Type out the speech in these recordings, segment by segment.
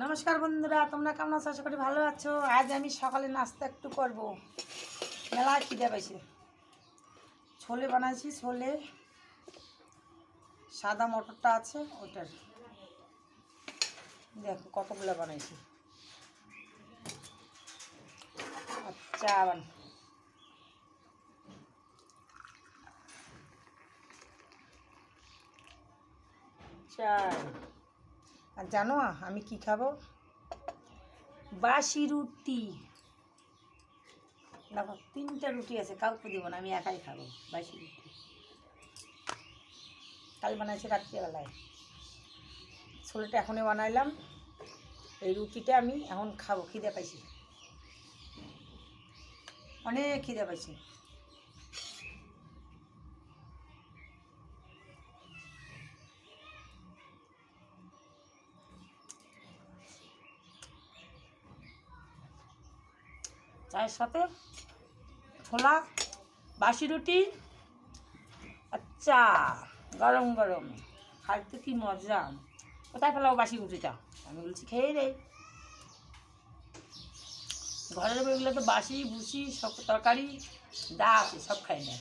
নমস্কার বন্ধুরা, তোমরা কেমন আছো? আশা করি ভালো আছো। আজ আমি সকালে নাস্তা একটু করব। মেলা খিদে পাইছে। ছোলে বানাইছি, ছোলে সাদা মটরটা আছে ওটার। দেখো কতগুলো বানাইছি। আচ্ছা চাই। আর জানো আমি কি খাবো? বাসি রুটি। দেখো 3টা রুটি আছে, কাউকে দিব না, আমি একাই খাবো বাসি রুটি। কাল বানাইছি রাত্রিবেলায়, ছোলেটা এখনই বানাইলাম। এই রুটিটা আমি এখন খাবো, খিদে পাইছি, অনেক খিদে পাইছি। চায়ের সাথে ছোলা, বাসি রুটি আর চা, গরম গরম খাইতে কি মজা। কোথায় ফেলাও বাসি রুটিটা? আমি বলছি খেয়ে রে। ঘরের বইগুলো তো বাসি ভুসি সব তরকারি যা আছে সব খাই না।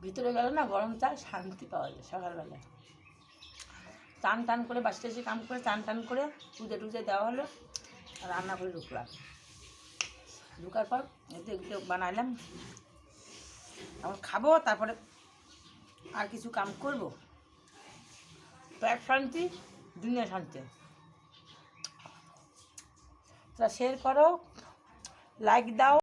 ভিতরে গেলে না গরম চা শান্তি পাওয়া যায়। সকালবেলায় টান টান করে বাসিতে এসে কাম করে টান টান করে টুজে টুজে দেওয়া হলো, রান্না করে ঢুকলাম। ঢুকার পর এগুলো বানাইলাম, এখন খাবো, তারপরে আর কিছু কাম করব। তো এক শান্তি দুনিয়া শান্তি। তা শেয়ার করো, লাইক দাও।